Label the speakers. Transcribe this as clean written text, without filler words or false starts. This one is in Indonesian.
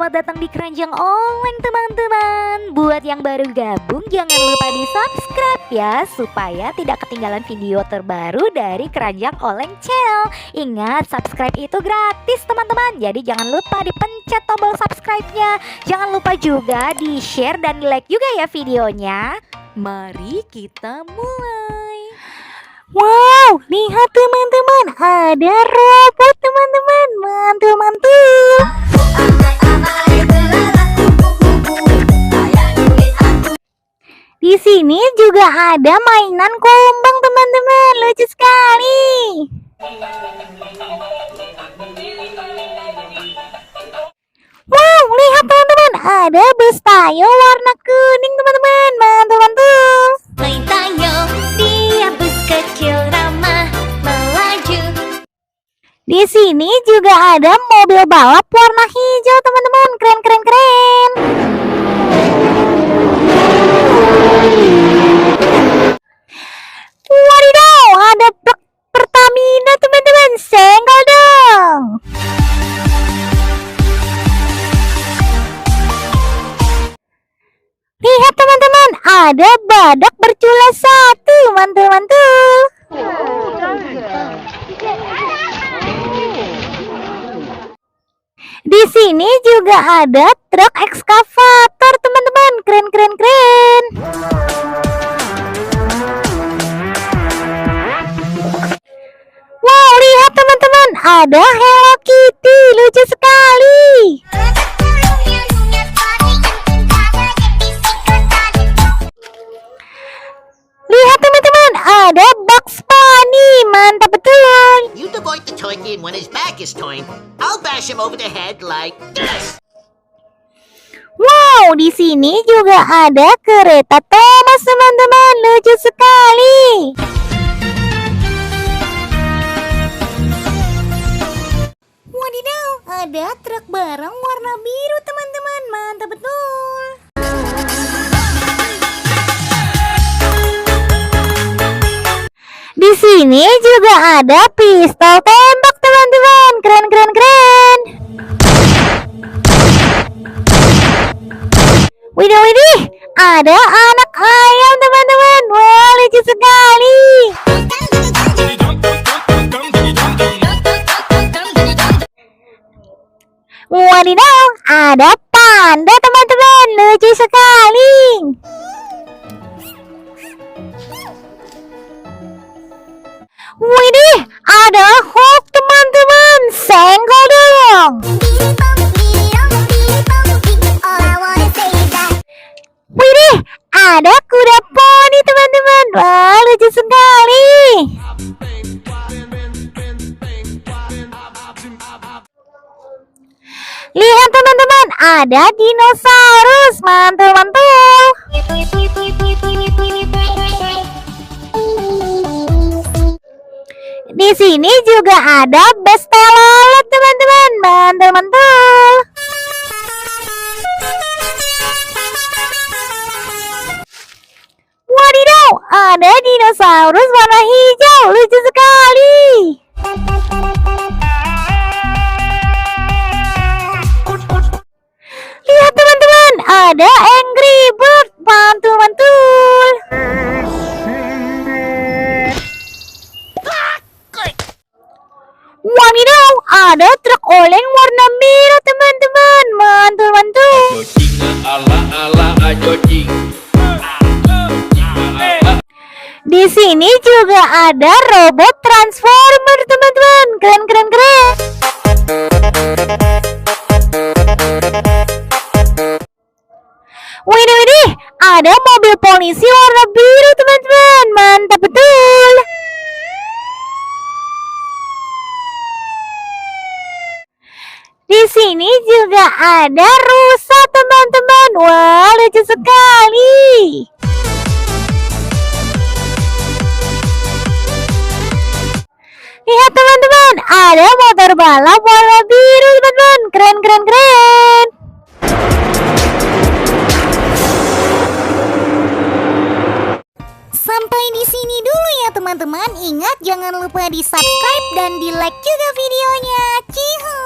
Speaker 1: Selamat datang di Keranjang Oleng teman-teman. Buat yang baru gabung jangan lupa di subscribe ya, supaya tidak ketinggalan video terbaru dari Keranjang Oleng Channel. Ingat, subscribe itu gratis teman-teman, jadi jangan lupa dipencet tombol subscribe-nya. Jangan lupa juga di share dan di like juga ya videonya. Mari kita mulai.
Speaker 2: Wow, lihat teman-teman, ada robot teman-teman, mantul-mantul. Di sini juga ada mainan kumbang teman-teman, lucu sekali. Wow, lihat teman-teman, ada bus Tayo warna kuning teman-teman, mantul-mantul.
Speaker 3: Main Tayo, dia bus kecil ramah melaju.
Speaker 2: Di sini juga ada mobil balap warna hijau teman-teman, keren. Wadidaw, ada truk Pertamina teman-teman, senggol dong. Lihat teman-teman, ada badak bercula satu, mantul-mantul. Di sini juga ada truk ekskavator teman-teman, keren. Wow, lihat teman-teman, ada Hello Kitty, lucu sekali. Lihat teman-teman, ada Bugs Bunny, mantap betul.
Speaker 4: You avoid the turkey, and when his back is turned, I'll bash him over the head like this.
Speaker 2: Wow, di sini juga ada kereta Thomas teman-teman, lucu sekali. Wadidaw, ada truk barang warna biru teman-teman, mantap betul. Di sini juga ada pistol tembak teman-teman, keren. Widih, ada anak ayam teman-teman, wah lucu sekali. Wadidaw, ada panda teman-teman, lucu sekali. Widih, ada Hulk teman-teman, senggol dong. Widih, ada kuda poni teman-teman, wah lucu sekali. Lihat teman-teman, ada dinosaurus, mantul-mantul. Di sini juga ada bestelalet teman-teman, mantul-mantul. Wadidaw, ada dinosaurus warna hijau, lucu sekali. Lihat teman-teman, ada Angry Bird, mantul-mantul. Wadidaw, ada truk oleng warna merah teman-teman, mantul-mantul. Di sini juga ada robot transformer teman-teman, keren. Widih, ada mobil polisi warna biru teman-teman, mantap betul. Di sini juga ada rusa teman-teman, wah lucu sekali. Lihat teman-teman, ada motor balap warna biru teman-teman, keren. Sampai di sini dulu ya teman-teman. Ingat jangan lupa di subscribe dan di like juga videonya. Cihu.